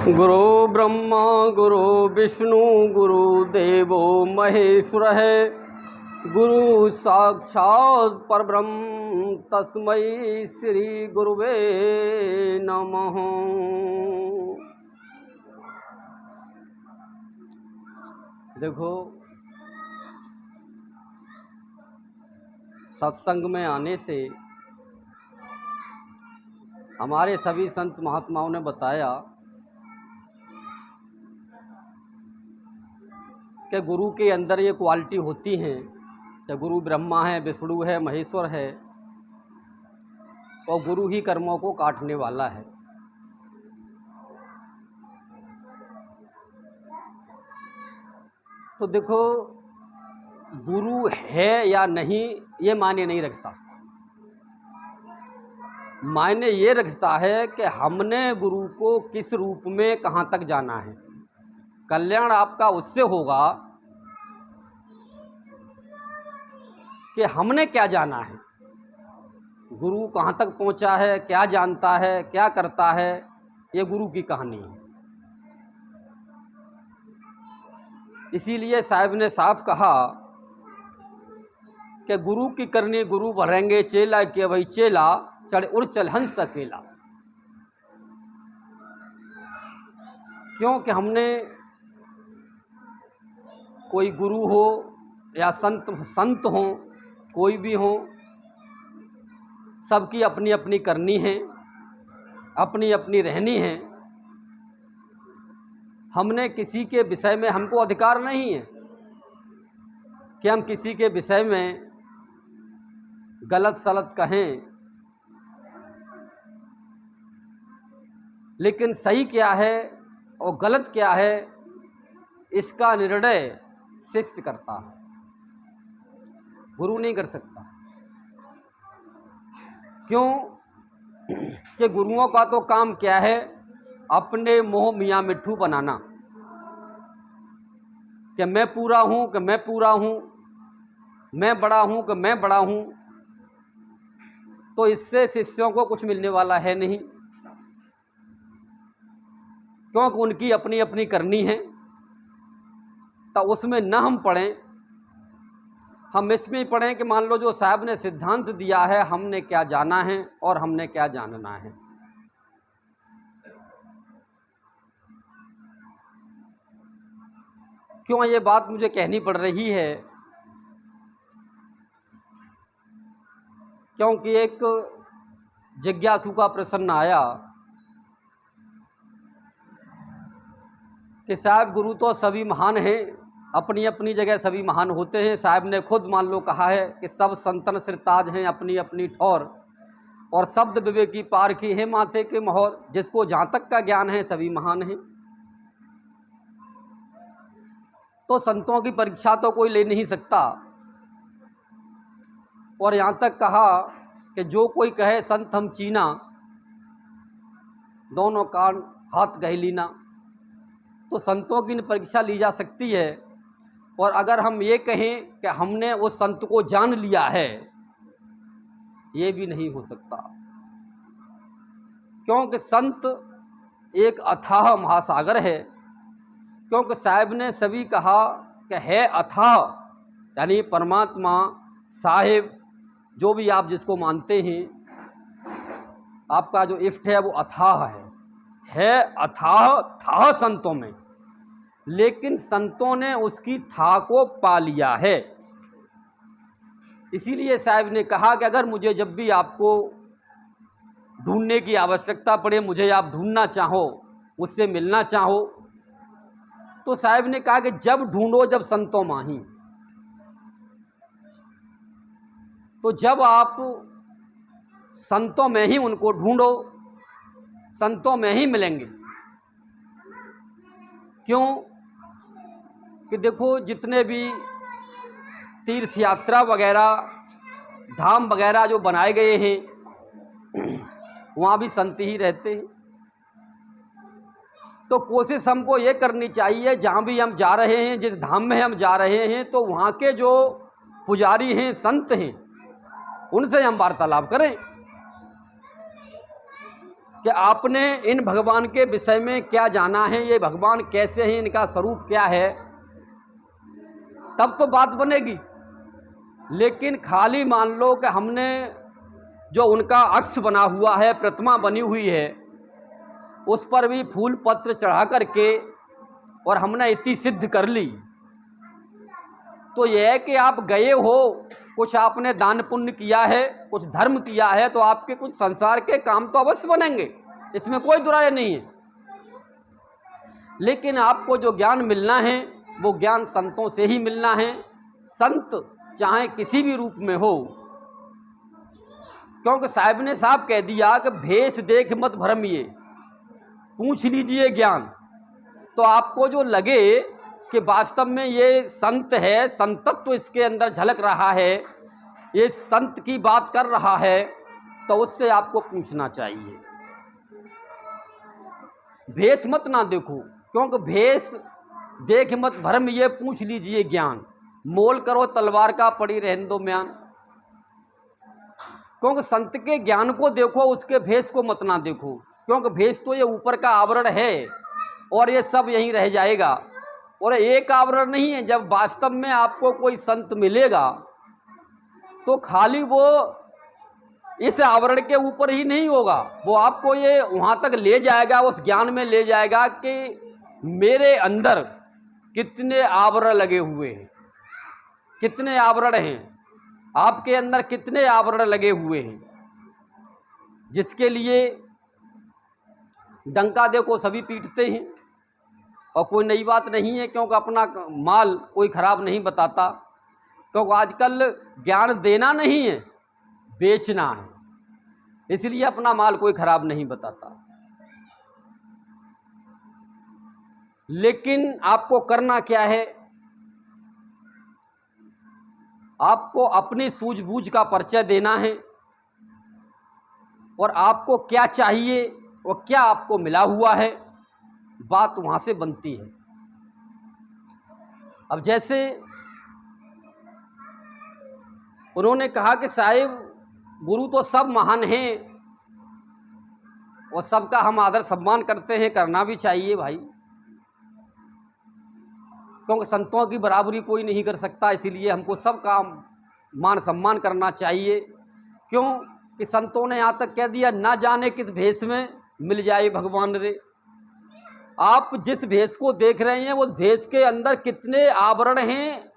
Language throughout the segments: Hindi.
गुरु ब्रह्मा गुरु विष्णु गुरु देवो महेश्वर है। गुरु साक्षात् परब्रह्म तस्मै श्री गुरुवे नमः। देखो, सत्संग में आने से हमारे सभी संत महात्माओं ने बताया कि गुरु के अंदर ये क्वालिटी होती हैं कि गुरु ब्रह्मा है, विष्णु है, महेश्वर है और गुरु ही कर्मों को काटने वाला है। तो देखो, गुरु है या नहीं ये मायने नहीं रखता। मायने ये रखता है कि हमने गुरु को किस रूप में कहाँ तक जाना है। कल्याण आपका उससे होगा कि हमने क्या जाना है, गुरु कहाँ तक पहुँचा है, क्या जानता है, क्या करता है, ये गुरु की कहानी है। इसीलिए साहब ने साफ कहा कि गुरु की करनी गुरु भरेंगे, चेला के वही चेला, चढ़ उड़ चल हंस अकेला। क्योंकि हमने कोई गुरु हो या संत हो, कोई भी हो, सबकी अपनी अपनी करनी है, अपनी अपनी रहनी है। हमने किसी के विषय में, हमको अधिकार नहीं है कि हम किसी के विषय में गलत सलत कहें, लेकिन सही क्या है और गलत क्या है इसका निर्णय शिष्य करता है, गुरु नहीं कर सकता। क्यों कि गुरुओं का तो काम क्या है, अपने मोह मियाँ मिट्ठू बनाना कि मैं पूरा हूँ, कि मैं पूरा हूँ, मैं बड़ा हूँ, कि मैं बड़ा हूँ। तो इससे शिष्यों को कुछ मिलने वाला है नहीं, क्योंकि उनकी अपनी अपनी करनी है। तो उसमें न हम पढ़ें, हम इसमें पढ़ें कि मान लो जो साहब ने सिद्धांत दिया है, हमने क्या जाना है और हमने क्या जानना है। क्यों ये बात मुझे कहनी पड़ रही है, क्योंकि एक जिज्ञासु का प्रश्न आया कि साहब गुरु तो सभी महान हैं, अपनी अपनी जगह सभी महान होते हैं। साहब ने खुद मान लो कहा है कि सब संतन सिरताज हैं अपनी अपनी ठौर, और शब्द विवेकी पार की है माथे के मोहर। जिसको जहाँ तक का ज्ञान है सभी महान हैं। तो संतों की परीक्षा तो कोई ले नहीं सकता। और यहाँ तक कहा कि जो कोई कहे संत हम चीना, दोनों कान हाथ गहलीना। तो संतों की परीक्षा ली जा सकती है। और अगर हम ये कहें कि हमने उस संत को जान लिया है, ये भी नहीं हो सकता। क्योंकि संत एक अथाह महासागर है। क्योंकि साहब ने सभी कहा कि है अथाह, यानी परमात्मा साहिब जो भी आप जिसको मानते हैं, आपका जो इष्ट है वो अथाह है अथाह था संतों में। लेकिन संतों ने उसकी था को पा लिया है। इसीलिए साहब ने कहा कि अगर मुझे जब भी आपको ढूंढने की आवश्यकता पड़े, मुझे आप ढूंढना चाहो, मुझसे मिलना चाहो, तो साहब ने कहा कि जब ढूंढो जब संतों माही। तो जब आप संतों में ही उनको ढूंढो, संतों में ही मिलेंगे। क्यों कि देखो, जितने भी तीर्थ यात्रा वगैरह, धाम वगैरह जो बनाए गए हैं, वहाँ भी संत ही रहते हैं। तो कोशिश हमको ये करनी चाहिए, जहाँ भी हम जा रहे हैं, जिस धाम में हम जा रहे हैं, तो वहाँ के जो पुजारी हैं, संत हैं, उनसे हम वार्तालाप करें। कि आपने इन भगवान के विषय में क्या जाना है, ये भगवान कैसे हैं, इनका स्वरूप क्या है, तब तो बात बनेगी। लेकिन खाली मान लो कि हमने जो उनका अक्ष बना हुआ है, प्रतिमा बनी हुई है, उस पर भी फूल पत्र चढ़ा करके और हमने इतनी सिद्ध कर ली, तो यह है कि आप गए हो, कुछ आपने दान पुण्य किया है, कुछ धर्म किया है, तो आपके कुछ संसार के काम तो अवश्य बनेंगे, इसमें कोई दुराय नहीं है। लेकिन आपको जो ज्ञान मिलना है वो ज्ञान संतों से ही मिलना है, संत चाहे किसी भी रूप में हो। क्योंकि साहब ने साफ कह दिया कि भेष देख मत भरमिए, पूछ लीजिए ज्ञान। तो आपको जो लगे कि वास्तव में ये संत है, संतत्व तो इसके अंदर झलक रहा है, ये संत की बात कर रहा है, तो उससे आपको पूछना चाहिए। भेष मत ना देखो, क्योंकि भेष देख मत भरम, ये पूछ लीजिए ज्ञान। मोल करो तलवार का, पड़ी रहने दो म्यान। क्योंकि संत के ज्ञान को देखो, उसके भेष को मत ना देखो, क्योंकि भेष तो ये ऊपर का आवरण है और ये सब यहीं रह जाएगा। और एक आवरण नहीं है। जब वास्तव में आपको कोई संत मिलेगा तो खाली वो इस आवरण के ऊपर ही नहीं होगा, वो आपको ये वहाँ तक ले जाएगा, उस ज्ञान में ले जाएगा कि मेरे अंदर कितने आवरण लगे हुए हैं, कितने आवरण हैं, आपके अंदर कितने आवरण लगे हुए हैं, जिसके लिए डंका देखो सभी पीटते हैं। और कोई नई बात नहीं है, क्योंकि अपना माल कोई खराब नहीं बताता। क्योंकि आजकल ज्ञान देना नहीं है, बेचना है, इसलिए अपना माल कोई खराब नहीं बताता। लेकिन आपको करना क्या है, आपको अपनी सूझबूझ का परिचय देना है और आपको क्या चाहिए और क्या आपको मिला हुआ है, बात वहां से बनती है। अब जैसे उन्होंने कहा कि साहिब गुरु तो सब महान हैं और सबका हम आदर सम्मान करते हैं, करना भी चाहिए भाई, क्योंकि संतों की बराबरी कोई नहीं कर सकता, इसीलिए हमको सबका मान सम्मान करना चाहिए। क्यों कि संतों ने यहाँ तक कह दिया, ना जाने किस भेष में मिल जाए भगवान रे। आप जिस भेष को देख रहे हैं, वो भेष के अंदर कितने आवरण हैं,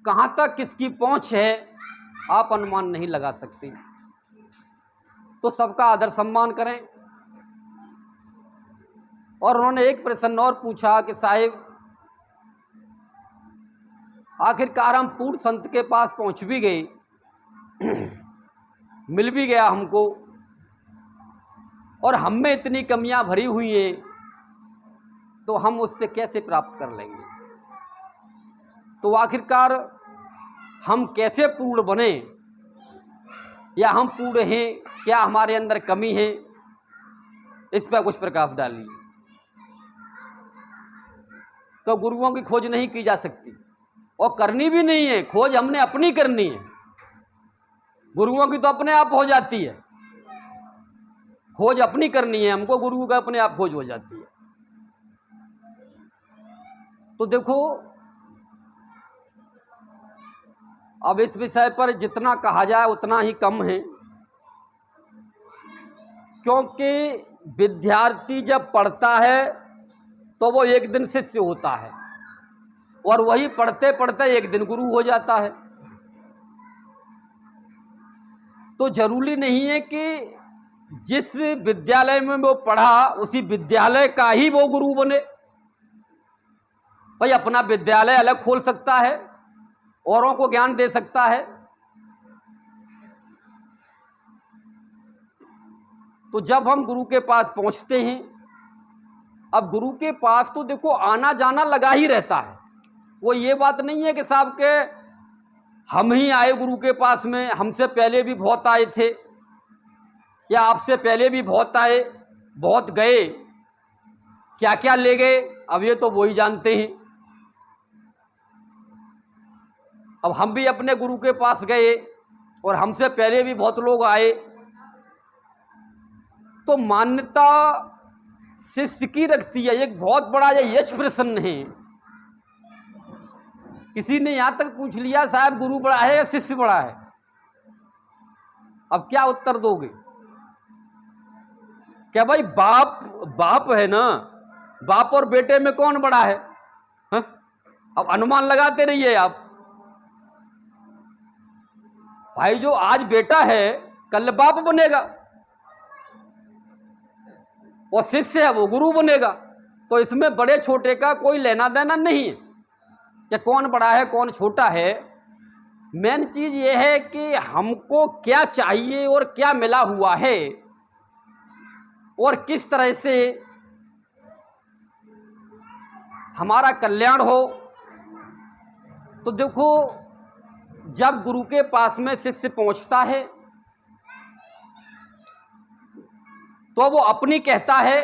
कहाँ तक किसकी पहुँच है, आप अनुमान नहीं लगा सकते। तो सबका आदर सम्मान करें। और उन्होंने एक प्रश्न और पूछा कि साहिब आखिरकार हम पूर्ण संत के पास पहुंच भी गए, मिल भी गया हमको, और हम में इतनी कमियां भरी हुई हैं, तो हम उससे कैसे प्राप्त कर लेंगे। तो आखिरकार हम कैसे पूर्ण बने, या हम पूर्ण हैं, क्या हमारे अंदर कमी है, इस पर कुछ प्रकाश डालिए। तो गुरुओं की खोज नहीं की जा सकती और करनी भी नहीं है, खोज हमने अपनी करनी है। गुरुओं की तो अपने आप हो जाती है, खोज अपनी करनी है हमको, गुरु का अपने आप खोज हो जाती है। तो देखो, अब इस विषय पर जितना कहा जाए उतना ही कम है, क्योंकि विद्यार्थी जब पढ़ता है तो वो एक दिन शिष्य होता है और वही पढ़ते पढ़ते एक दिन गुरु हो जाता है। तो जरूरी नहीं है कि जिस विद्यालय में वो पढ़ा उसी विद्यालय का ही वो गुरु बने। भाई अपना विद्यालय अलग खोल सकता है, औरों को ज्ञान दे सकता है। तो जब हम गुरु के पास पहुंचते हैं, अब गुरु के पास तो देखो आना जाना लगा ही रहता है। वो ये बात नहीं है कि साहब के हम ही आए गुरु के पास में, हमसे पहले भी बहुत आए थे, या आपसे पहले भी बहुत आए, बहुत गए, क्या क्या ले गए अब ये तो वो ही जानते हैं। अब हम भी अपने गुरु के पास गए और हमसे पहले भी बहुत लोग आए, तो मान्यता शिष्य की रखती है। एक बहुत बड़ा ये यश प्रश्न है। किसी ने यहां तक पूछ लिया साहब गुरु बड़ा है या शिष्य बड़ा है, अब क्या उत्तर दोगे? क्या भाई बाप बाप है ना, बाप और बेटे में कौन बड़ा है? हा? अब अनुमान लगाते रहिए आप। भाई जो आज बेटा है कल बाप बनेगा, और शिष्य है वो गुरु बनेगा। तो इसमें बड़े छोटे का कोई लेना देना नहीं है कि कौन बड़ा है कौन छोटा है। मेन चीज ये है कि हमको क्या चाहिए और क्या मिला हुआ है और किस तरह से हमारा कल्याण हो। तो देखो, जब गुरु के पास में शिष्य पहुंचता है तो वो अपनी कहता है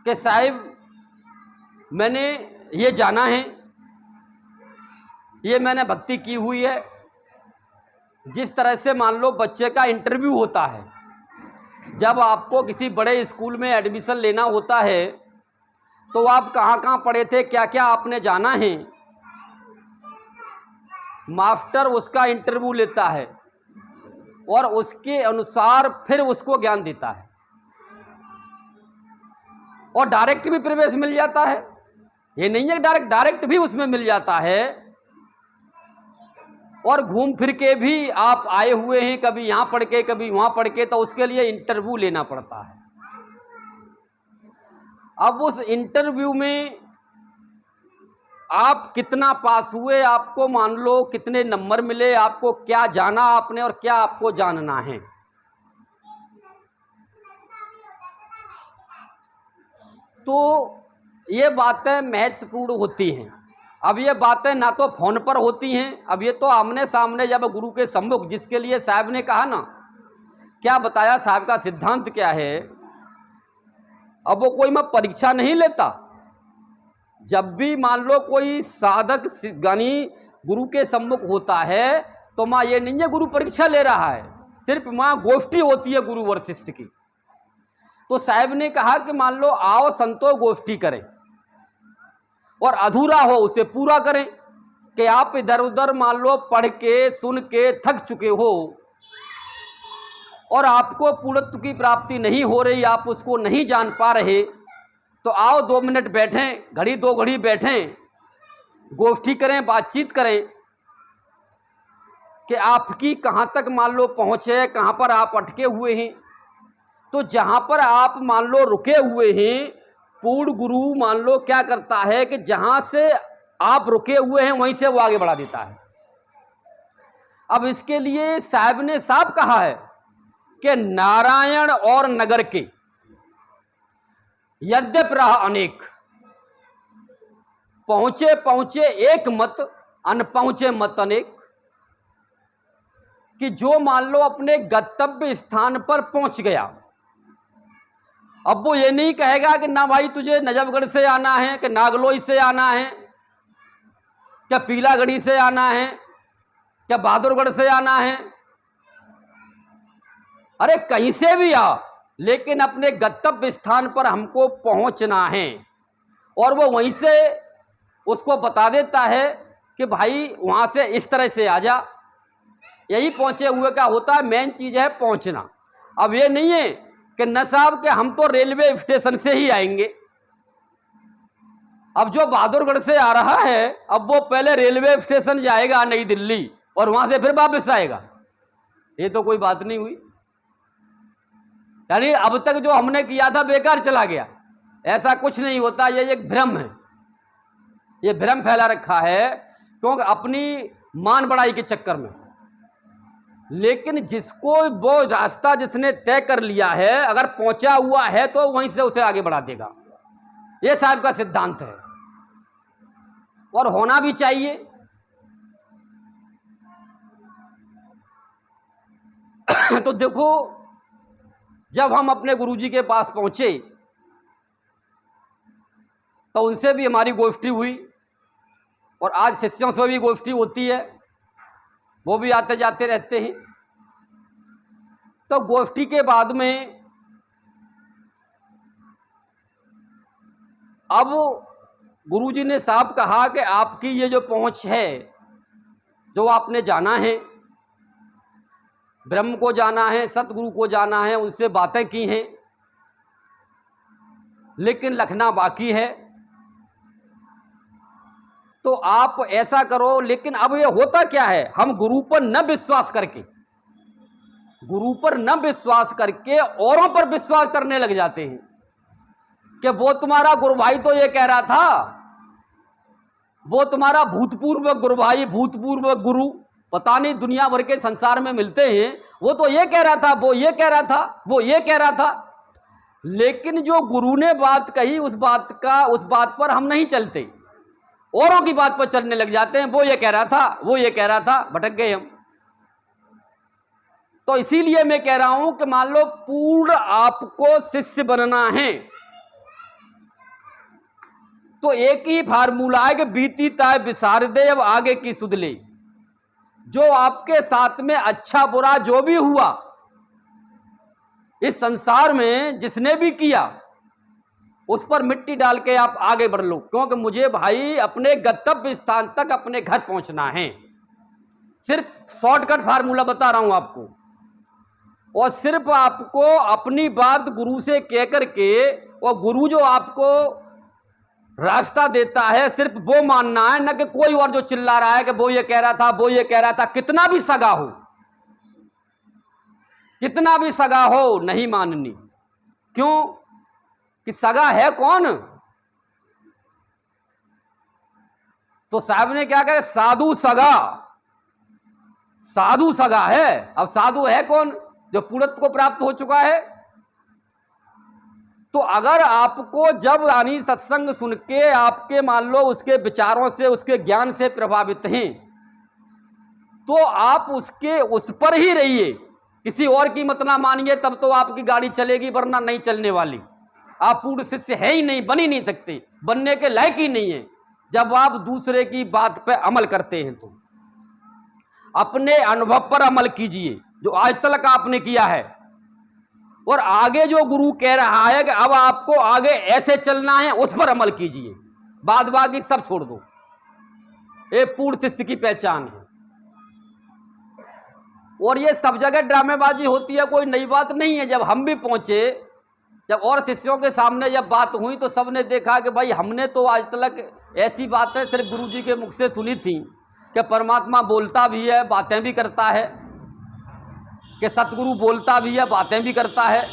कि साहिब मैंने ये जाना है, ये मैंने भक्ति की हुई है। जिस तरह से मान लो बच्चे का इंटरव्यू होता है, जब आपको किसी बड़े स्कूल में एडमिशन लेना होता है तो आप कहाँ कहाँ पढ़े थे, क्या क्या आपने जाना है, मास्टर उसका इंटरव्यू लेता है और उसके अनुसार फिर उसको ज्ञान देता है। और डायरेक्ट भी प्रवेश मिल जाता है, ये नहीं है डायरेक्ट भी उसमें मिल जाता है। और घूम फिर के भी आप आए हुए हैं, कभी यहां पढ़ के कभी वहां पढ़ के, तो उसके लिए इंटरव्यू लेना पड़ता है। अब उस इंटरव्यू में आप कितना पास हुए, आपको मान लो कितने नंबर मिले, आपको क्या जाना आपने और क्या आपको जानना है। तो ये बातें महत्वपूर्ण होती हैं। अब ये बातें ना तो फोन पर होती हैं, अब ये तो आमने सामने जब गुरु के सम्मुख, जिसके लिए साहब ने कहा ना, क्या बताया साहब का सिद्धांत क्या है। अब वो कोई मैं परीक्षा नहीं लेता। जब भी मान लो कोई साधक गानी गुरु के सम्मुख होता है तो माँ ये नहीं है गुरु परीक्षा ले रहा है, सिर्फ माँ गोष्ठी होती है गुरु और शिष्य की। तो साहब ने कहा कि मान लो आओ संतो गोष्ठी करें और अधूरा हो उसे पूरा करें। कि आप इधर उधर मान लो पढ़ के सुन के थक चुके हो और आपको पूर्णत्व की प्राप्ति नहीं हो रही, आप उसको नहीं जान पा रहे, तो आओ 2 मिनट बैठें, घड़ी 2 घड़ी बैठें, गोष्ठी करें, बातचीत करें कि आपकी कहाँ तक मान लो पहुँचे, कहाँ पर आप अटके हुए हैं। तो जहाँ पर आप मान लो रुके हुए हैं, पूर्ण गुरु मान लो क्या करता है कि जहाँ से आप रुके हुए हैं वहीं से वो आगे बढ़ा देता है। अब इसके लिए साहब ने साफ कहा है कि नारायण और नगर के यद्यप रहा अनेक, पहुंचे पहुंचे एक मत, अनपहुंचे मत अनेक। कि जो मान लो अपने गंतव्य स्थान पर पहुंच गया, अब वो ये नहीं कहेगा कि ना भाई तुझे नजफगढ़ से आना है, कि नागलोई से आना है, क्या पीलागढ़ी से आना है, क्या बहादुरगढ़ से आना है। अरे कहीं से भी आ, लेकिन अपने गंतव्य स्थान पर हमको पहुंचना है। और वो वहीं से उसको बता देता है कि भाई वहां से इस तरह से आ जा। यही पहुंचे हुए का होता है, मेन चीज है पहुंचना। अब ये नहीं है कि न साहब के हम तो रेलवे स्टेशन से ही आएंगे। अब जो बहादुरगढ़ से आ रहा है, अब वो पहले रेलवे स्टेशन जाएगा नई दिल्ली और वहां से फिर वापस आएगा। ये तो कोई बात नहीं हुई। यानी अब तक जो हमने किया था बेकार चला गया, ऐसा कुछ नहीं होता। ये एक भ्रम है, ये भ्रम फैला रखा है क्योंकि अपनी मान बढ़ाई के चक्कर में। लेकिन जिसको वो रास्ता जिसने तय कर लिया है, अगर पहुंचा हुआ है तो वहीं से उसे आगे बढ़ा देगा। ये साहब का सिद्धांत है और होना भी चाहिए। तो देखो, जब हम अपने गुरुजी के पास पहुंचे तो उनसे भी हमारी गोष्ठी हुई और आज शिष्यों से भी गोष्ठी होती है, वो भी आते जाते रहते हैं। तो गोष्ठी के बाद में अब गुरुजी ने साफ कहा कि आपकी ये जो पहुंच है, जो आपने जाना है, ब्रह्म को जाना है, सतगुरु को जाना है, उनसे बातें की हैं, लेकिन लखना बाकी है। तो आप ऐसा करो। लेकिन अब ये होता क्या है, हम गुरु पर न विश्वास करके औरों पर विश्वास करने लग जाते हैं कि वो तुम्हारा गुरु भाई तो ये कह रहा था, वो तुम्हारा भूतपूर्व गुरु भाई, भूतपूर्व गुरु, पता नहीं दुनिया भर के संसार में मिलते हैं, वो तो ये कह रहा था, वो ये कह रहा था, वो ये कह रहा था। लेकिन जो गुरु ने बात कही उस बात पर हम नहीं चलते, औरों की बात पर चलने लग जाते हैं। वो ये कह रहा था, वो ये कह रहा था, भटक गए हम। तो इसीलिए मैं कह रहा हूं कि मान लो पूर्ण आपको शिष्य बनना है तो एक ही फार्मूला है कि बीती ताय विसार दे, अब आगे की सुध ले। जो आपके साथ में अच्छा बुरा जो भी हुआ इस संसार में, जिसने भी किया, उस पर मिट्टी डाल के आप आगे बढ़ लो, क्योंकि मुझे भाई अपने गंतव्य स्थान तक, अपने घर पहुंचना है। सिर्फ शॉर्टकट फार्मूला बता रहा हूं आपको, और सिर्फ आपको अपनी बात गुरु से कह करके, और गुरु जो आपको रास्ता देता है सिर्फ वो मानना है, न कि कोई और जो चिल्ला रहा है कि वो ये कह रहा था, वो ये कह रहा था। कितना भी सगा हो, कितना भी सगा हो, नहीं माननी। क्यों कि सगा है कौन? तो साहब ने क्या कहा, साधु सगा, साधु सगा है। अब साधु है कौन? जो पूर्णत्व को प्राप्त हो चुका है। तो अगर आपको जब यानी सत्संग सुन के आपके मान लो उसके विचारों से, उसके ज्ञान से प्रभावित हैं, तो आप उस पर ही रहिए, किसी और की मत ना मानिए, तब तो आपकी गाड़ी चलेगी, वरना नहीं चलने वाली। आप पूर्ण शिष्य है ही नहीं, बन ही नहीं सकते, बनने के लायक ही नहीं है। जब आप दूसरे की बात पर अमल करते हैं तो अपने अनुभव पर अमल कीजिए, जो आज तक आपने किया है, और आगे जो गुरु कह रहा है कि अब आपको आगे ऐसे चलना है, उस पर अमल कीजिए। बाद बाकी सब छोड़ दो। ये पूर्ण शिष्य की पहचान है। और ये सब जगह ड्रामेबाजी होती है, कोई नई बात नहीं है। जब हम भी पहुंचे, जब और शिष्यों के सामने जब बात हुई, तो सबने देखा कि भाई हमने तो आज तक ऐसी बातें सिर्फ गुरु जी के मुख से सुनी थी कि परमात्मा बोलता भी है, बातें भी करता है, कि सतगुरु बोलता भी है, बातें भी करता है।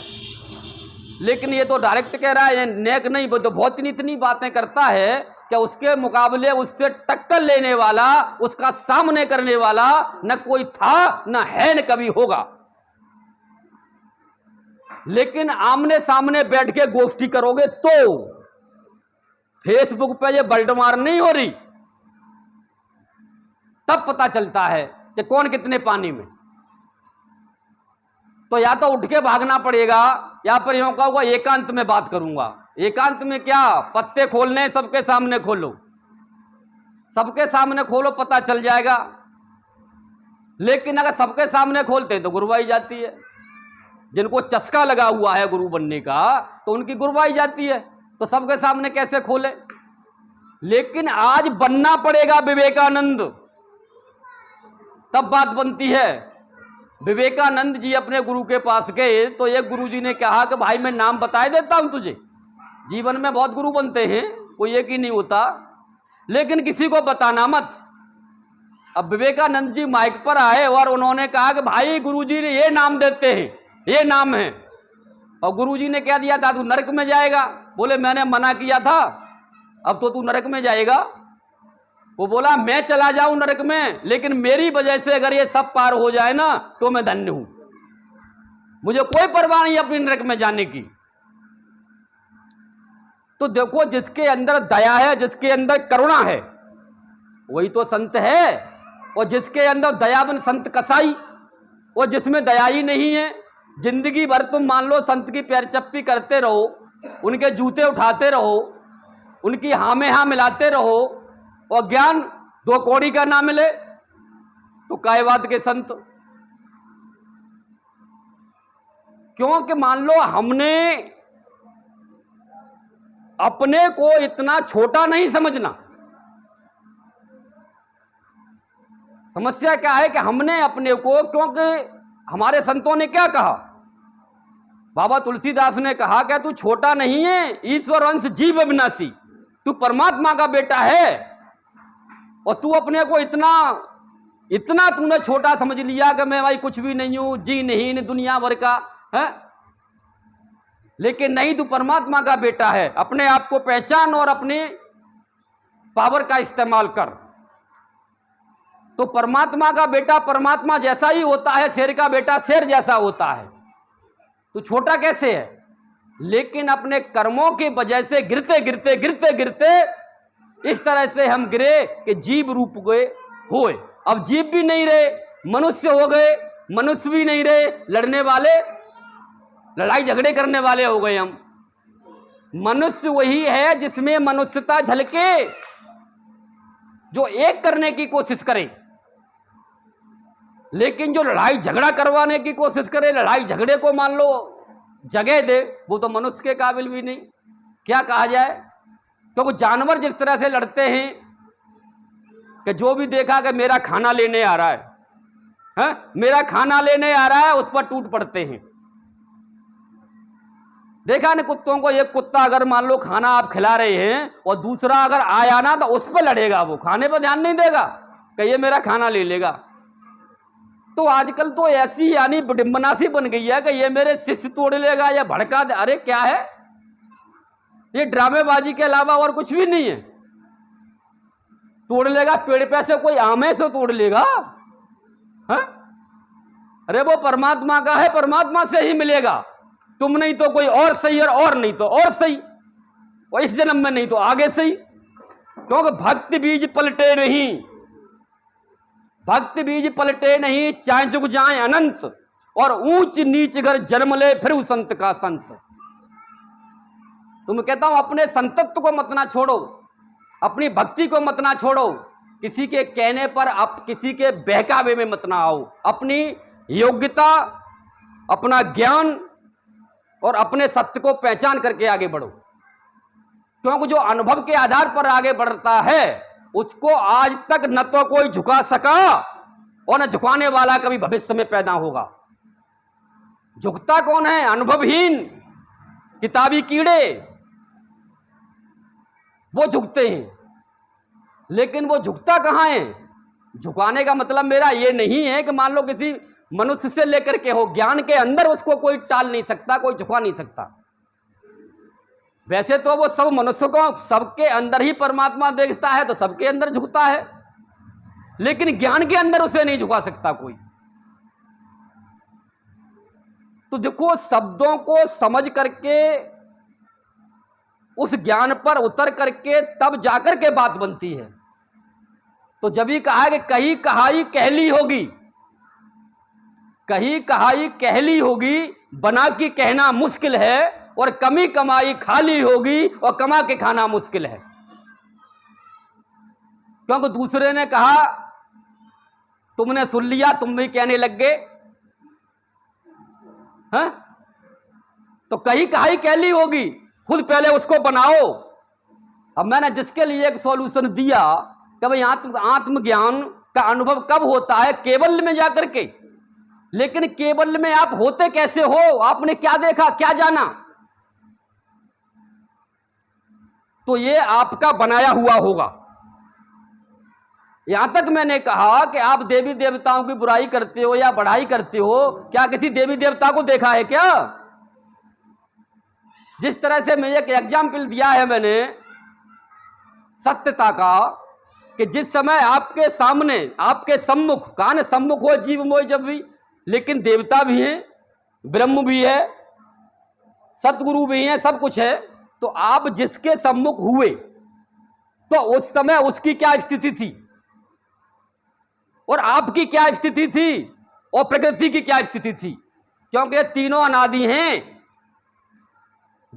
लेकिन ये तो डायरेक्ट कह रहा है, नेक नहीं, वो तो बहुत इतनी बातें करता है कि उसके मुकाबले उससे टक्कर लेने वाला, उसका सामने करने वाला न कोई था, न है, न कभी होगा। लेकिन आमने सामने बैठ के गोष्ठी करोगे तो फेसबुक पे ये बल्टमार नहीं हो रही, तब पता चलता है कि कौन कितने पानी में। तो या तो उठ के भागना पड़ेगा, या फिर यूं कहूंगा एकांत में बात करूंगा। एकांत में क्या, पत्ते खोलने, सबके सामने खोलो, सबके सामने खोलो, पता चल जाएगा। लेकिन अगर सबके सामने खोलते हैं तो गुरुवाई जाती है। जिनको चस्का लगा हुआ है गुरु बनने का, तो उनकी गुरुवाई जाती है, तो सबके सामने कैसे खोले। लेकिन आज बनना पड़ेगा विवेकानंद, तब बात बनती है। विवेकानंद जी अपने गुरु के पास गए, तो एक गुरु जी ने कहा कि भाई मैं नाम बताए देता हूं तुझे। जीवन में बहुत गुरु बनते हैं, कोई एक ही नहीं होता, लेकिन किसी को बताना मत। अब विवेकानंद जी माइक पर आए और उन्होंने कहा कि भाई गुरु जी ने ये नाम देते हैं, ये नाम है। और गुरु जी ने कह दिया था तू नरक में जाएगा। बोले मैंने मना किया था, अब तो तू नरक में जाएगा। वो बोला मैं चला जाऊं नरक में, लेकिन मेरी वजह से अगर ये सब पार हो जाए ना तो मैं धन्य हूं, मुझे कोई परवाह नहीं अपनी नरक में जाने की। तो देखो, जिसके अंदर दया है, जिसके अंदर करुणा है, वही तो संत है। और जिसके अंदर दया बन संत कसाई, और जिसमें दया ही नहीं है, जिंदगी भर तुम मान लो संत की पैर चप्पी करते रहो, उनके जूते उठाते रहो, उनकी हाँ में हाँ मिलाते रहो, और ज्ञान 2 कौड़ी का ना मिले, तो काय बात के संत। क्योंकि मान लो हमने अपने को इतना छोटा नहीं समझना। समस्या क्या है कि हमने अपने को, क्योंकि हमारे संतों ने क्या कहा, बाबा तुलसीदास ने कहा कि तू छोटा नहीं है, ईश्वर अंश जीव अविनाशी, तू परमात्मा का बेटा है, और तू अपने को इतना तूने छोटा समझ लिया कि मैं भाई कुछ भी नहीं हूं, जी नहीं दुनिया भर का है। लेकिन नहीं, तू परमात्मा का बेटा है, अपने आप को पहचान और अपने पावर का इस्तेमाल कर। तो परमात्मा का बेटा परमात्मा जैसा ही होता है, शेर का बेटा शेर जैसा होता है। तो छोटा कैसे है? लेकिन अपने कर्मों की वजह से गिरते गिरते गिरते गिरते इस तरह से हम गिरे कि जीव रूप गए होए। अब जीव भी नहीं रहे, मनुष्य हो गए, मनुष्य भी नहीं रहे, लड़ने वाले, लड़ाई झगड़े करने वाले हो गए हम। मनुष्य वही है जिसमें मनुष्यता झलके, जो एक करने की कोशिश करे। लेकिन जो लड़ाई झगड़ा करवाने की कोशिश करे, लड़ाई झगड़े को मान लो जगह दे, वो तो मनुष्य के काबिल भी नहीं। क्या कहा जाए, क्योंकि जानवर जिस तरह से लड़ते हैं कि जो भी देखा कि मेरा खाना लेने आ रहा है, मेरा खाना लेने आ रहा है, उस पर टूट पड़ते हैं। देखा ना कुत्तों को, एक कुत्ता अगर मान लो खाना आप खिला रहे हैं और दूसरा अगर आया ना तो उस पर लड़ेगा, वो खाने पर ध्यान नहीं देगा कि ये मेरा खाना ले लेगा। तो आजकल तो ऐसी यानी विडंबना सी बन गई है कि ये मेरे शिष्य तोड़ लेगा या भड़का दे। अरे क्या है ये, ड्रामेबाजी के अलावा और कुछ भी नहीं है। तोड़ लेगा, पेड़ पे से कोई आमे से तोड़ लेगा, है? अरे वो परमात्मा का है, परमात्मा से ही मिलेगा। तुम नहीं तो कोई और सही, और नहीं तो और सही, और इस जन्म में नहीं तो आगे सही। क्योंकि भक्ति बीज पलटे नहीं, भक्ति बीज पलटे नहीं, चाहे जुग जाए अनंत, और ऊंच नीच घर जन्म ले फिर उस संत का संत। तुम कहता हूं अपने संतत्व को मत ना छोड़ो, अपनी भक्ति को मत ना छोड़ो, किसी के कहने पर आप किसी के बहकावे में मत ना आओ। अपनी योग्यता, अपना ज्ञान और अपने सत्य को पहचान करके आगे बढ़ो। क्योंकि जो अनुभव के आधार पर आगे बढ़ता है उसको आज तक न तो कोई झुका सका और न झुकाने वाला कभी भविष्य में पैदा होगा। झुकता कौन है? अनुभवहीन किताबी कीड़े, वो झुकते हैं। लेकिन वो झुकता कहां है? झुकाने का मतलब मेरा ये नहीं है कि मान लो किसी मनुष्य से लेकर के हो, ज्ञान के अंदर उसको कोई टाल नहीं सकता, कोई झुका नहीं सकता। वैसे तो वो सब मनुष्य को सबके अंदर ही परमात्मा देखता है, तो सबके अंदर झुकता है, लेकिन ज्ञान के अंदर उसे नहीं झुका सकता कोई। तो देखो, शब्दों को समझ करके उस ज्ञान पर उतर करके तब जाकर के बात बनती है। तो जब ही कहा कि कही कहाई कहली होगी, कही कहाई कहली होगी, बना की कहना मुश्किल है, और कमी कमाई खाली होगी और कमा के खाना मुश्किल है। क्योंकि दूसरे ने कहा, तुमने सुन लिया, तुम भी कहने लग गए, हैं? तो कही कहाई कहली होगी, खुद पहले उसको बनाओ। अब मैंने जिसके लिए एक सॉल्यूशन दिया कि भाई आत्मज्ञान का अनुभव कब होता है? केवल में जाकर के। लेकिन केवल में आप होते कैसे हो? आपने क्या देखा, क्या जाना? तो ये आपका बनाया हुआ होगा। यहां तक मैंने कहा कि आप देवी देवताओं की बुराई करते हो या बढ़ाई करते हो, क्या किसी देवी देवता को देखा है क्या? जिस तरह से मैं एक एग्जाम्पल दिया है मैंने सत्यता का, कि जिस समय आपके सामने, आपके सम्मुख, कान सम्मुख हो जीव मोय जब भी, लेकिन देवता भी हैं, ब्रह्म भी है, सतगुरु भी हैं, सब कुछ है, तो आप जिसके सम्मुख हुए तो उस समय उसकी क्या स्थिति थी और आपकी क्या स्थिति थी और प्रकृति की क्या स्थिति थी? क्योंकि तीनों अनादि हैं,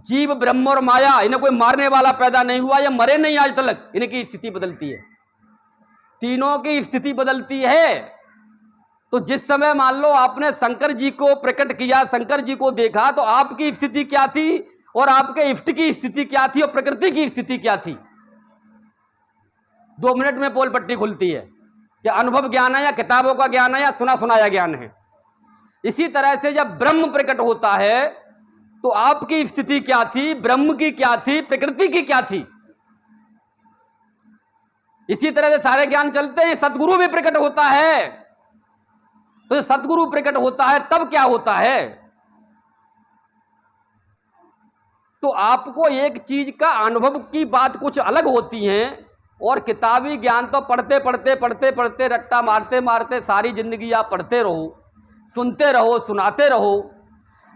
जीव, ब्रह्म और माया। इन्हें कोई मारने वाला पैदा नहीं हुआ, ये मरे नहीं आज तक, इनकी स्थिति बदलती है, तीनों की स्थिति बदलती है। तो जिस समय मान लो आपने शंकर जी को प्रकट किया, शंकर जी को देखा, तो आपकी स्थिति क्या थी और आपके इष्ट की स्थिति क्या थी और प्रकृति की स्थिति क्या थी? 2 मिनट में पोल पट्टी खुलती है कि अनुभव ज्ञान है या किताबों का ज्ञान है या सुना सुनाया ज्ञान है। इसी तरह से जब ब्रह्म प्रकट होता है तो आपकी स्थिति क्या थी, ब्रह्म की क्या थी, प्रकृति की क्या थी। इसी तरह से सारे ज्ञान चलते हैं। सतगुरु भी प्रकट होता है, तो सतगुरु प्रकट होता है तब क्या होता है? तो आपको एक चीज का अनुभव की बात कुछ अलग होती है और किताबी ज्ञान तो पढ़ते पढ़ते पढ़ते पढ़ते रट्टा मारते मारते सारी जिंदगी आप पढ़ते रहो, सुनते रहो, सुनाते रहो।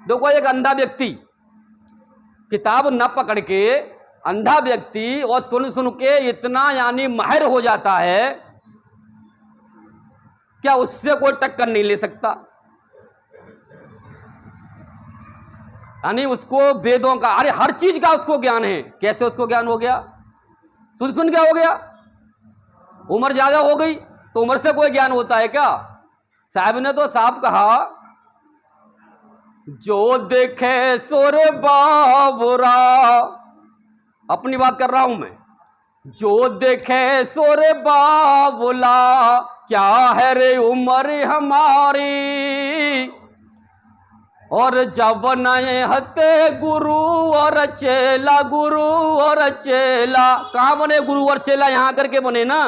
देखो एक अंधा व्यक्ति किताब न पकड़ के, अंधा व्यक्ति और सुन सुन के इतना यानी माहिर हो जाता है, क्या उससे कोई टक्कर नहीं ले सकता? यानी उसको वेदों का, अरे हर चीज का उसको ज्ञान है। कैसे उसको ज्ञान हो गया? सुन सुन क्या हो गया? उम्र ज्यादा हो गई तो उम्र से कोई ज्ञान होता है क्या? साहब ने तो साहब कहा, जो देखे सुर बाबुरा, अपनी बात कर रहा हूं मैं, जो देखे सुर बाबुला, क्या है रे उम्र हमारी, और जब नए हते गुरु और चेला, गुरु और चेला। कहां बने गुरु और चेला? यहां करके बने ना।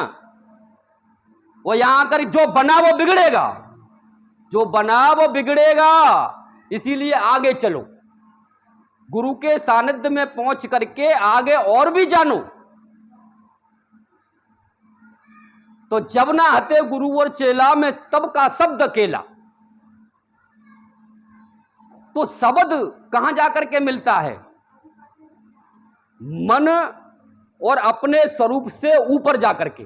वो यहां कर जो बना वो बिगड़ेगा, जो बना वो बिगड़ेगा। इसीलिए आगे चलो, गुरु के सानिध्य में पहुंच करके आगे और भी जानो। तो जब ना हते गुरु और चेला में तब का शब्द अकेला। तो शब्द कहां जाकर के मिलता है? मन और अपने स्वरूप से ऊपर जाकर के।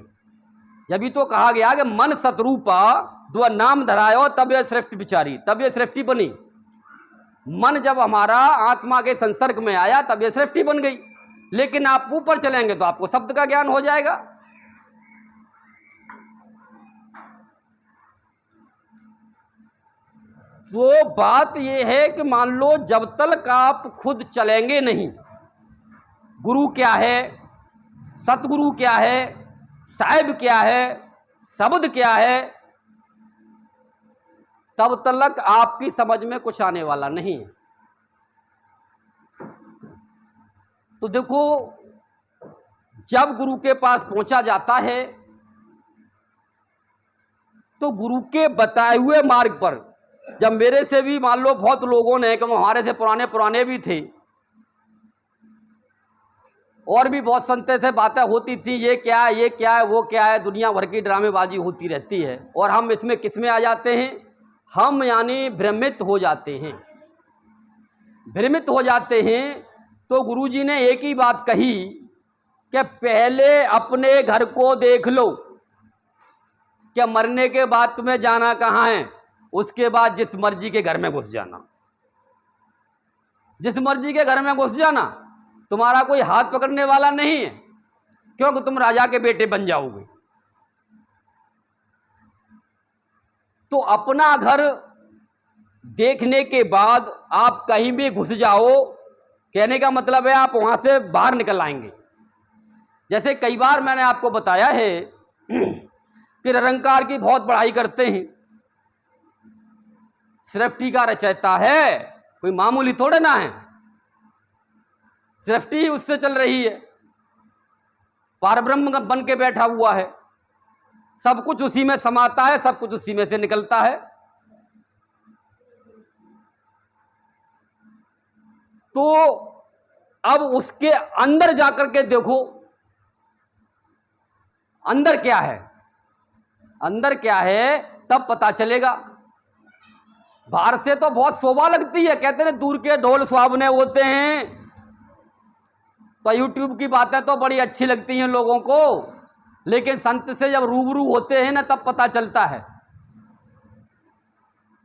यही तो कहा गया कि मन सतरूपा दो नाम धरायो तब यह सृष्टि विचारी, तब यह सृष्टि बनी। मन जब हमारा आत्मा के संसर्ग में आया तब यह सृष्टि बन गई। लेकिन आप ऊपर चलेंगे तो आपको शब्द का ज्ञान हो जाएगा। तो बात यह है कि मान लो जब तक आप खुद चलेंगे नहीं, गुरु क्या है, सतगुरु क्या है, साहिब क्या है, शब्द क्या है, तब तक आपकी समझ में कुछ आने वाला नहीं। तो देखो, जब गुरु के पास पहुंचा जाता है तो गुरु के बताए हुए मार्ग पर, जब मेरे से भी मान लो बहुत लोगों ने, कि हमारे से पुराने भी थे और भी बहुत संते से बातें होती थी, ये क्या है, ये क्या है, वो क्या है, दुनिया भर की ड्रामेबाजी होती रहती है। और हम इसमें किसमें आ जाते हैं? हम यानी भ्रमित हो जाते हैं। भ्रमित हो जाते हैं तो गुरुजी ने एक ही बात कही कि पहले अपने घर को देख लो, क्या मरने के बाद तुम्हें जाना कहाँ है, उसके बाद जिस मर्जी के घर में घुस जाना। जिस मर्जी के घर में घुस जाना, तुम्हारा कोई हाथ पकड़ने वाला नहीं है, क्योंकि तुम राजा के बेटे बन जाओगे। तो अपना घर देखने के बाद आप कहीं भी घुस जाओ, कहने का मतलब है आप वहां से बाहर निकल आएंगे। जैसे कई बार मैंने आपको बताया है कि निरंकार की बहुत बड़ाई करते हैं, सृष्टि का रचयिता है, कोई मामूली थोड़े ना है। सृष्टि ही उससे चल रही है, पारब्रह्म बन के बैठा हुआ है, सब कुछ उसी में समाता है, सब कुछ उसी में से निकलता है। तो अब उसके अंदर जाकर के देखो, अंदर क्या है, अंदर क्या है तब पता चलेगा। बाहर से तो बहुत शोभा लगती है, कहते हैं दूर के ढोल सुहावने होते हैं, तो यूट्यूब की बातें तो बड़ी अच्छी लगती हैं लोगों को, लेकिन संत से जब रूबरू होते हैं ना तब पता चलता है।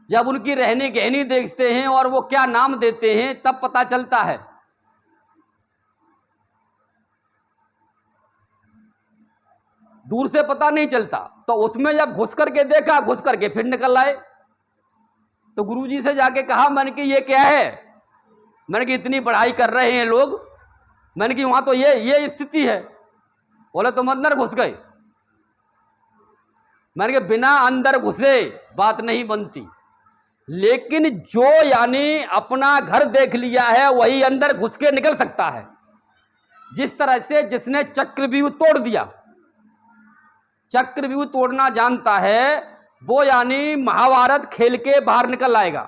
जब उनकी रहनी गहनी देखते हैं और वो क्या नाम देते हैं तब पता चलता है। दूर से पता नहीं चलता। तो उसमें जब घुस करके देखा, घुस करके फिर निकल आए। तो गुरुजी से जाके कहा, मैंने कि ये क्या है? मैंने कि इतनी पढ़ाई कर रहे हैं लोग, मैंने कि वहां तो ये स्थिति है। बोले तुम अंदर घुस गए। मैंने कि बिना अंदर घुसे बात नहीं बनती, लेकिन जो यानी अपना घर देख लिया है वही अंदर घुस के निकल सकता है। जिस तरह से जिसने चक्रव्यूह तोड़ दिया, चक्रव्यूह तोड़ना जानता है, वो यानी महाभारत खेल के बाहर निकल आएगा।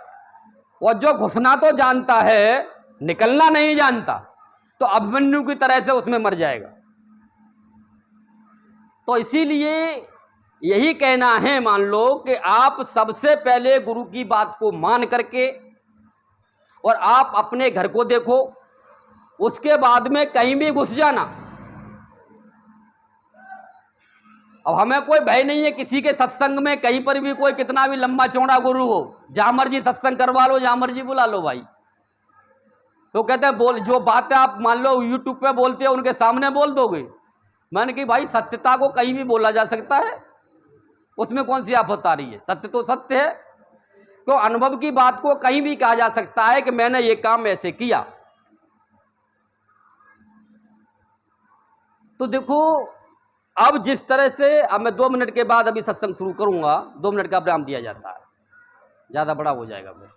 और जो घुसना तो जानता है, निकलना नहीं जानता, तो अभिमन्यु की तरह से उसमें मर जाएगा। तो इसीलिए यही कहना है, मान लो कि आप सबसे पहले गुरु की बात को मान करके और आप अपने घर को देखो, उसके बाद में कहीं भी घुस जाना। अब हमें कोई भय नहीं है किसी के सत्संग में, कहीं पर भी कोई कितना भी लंबा चौड़ा गुरु हो, जहां मर्जी सत्संग करवा लो, जहां मर्जी बुला लो भाई। तो कहते हैं बोल, जो बातें आप मान लो यूट्यूब पे बोलते हो उनके सामने बोल दोगे। मैंने कि भाई सत्यता को कहीं भी बोला जा सकता है, उसमें कौन सी आफत आ रही है? सत्य तो सत्य है। तो अनुभव की बात को कहीं भी कहा जा सकता है कि मैंने ये काम ऐसे किया। तो देखो, अब जिस तरह से, अब मैं 2 मिनट के बाद अभी सत्संग शुरू करूंगा, 2 मिनट का विराम दिया जाता है, ज्यादा बड़ा हो जाएगा फिर।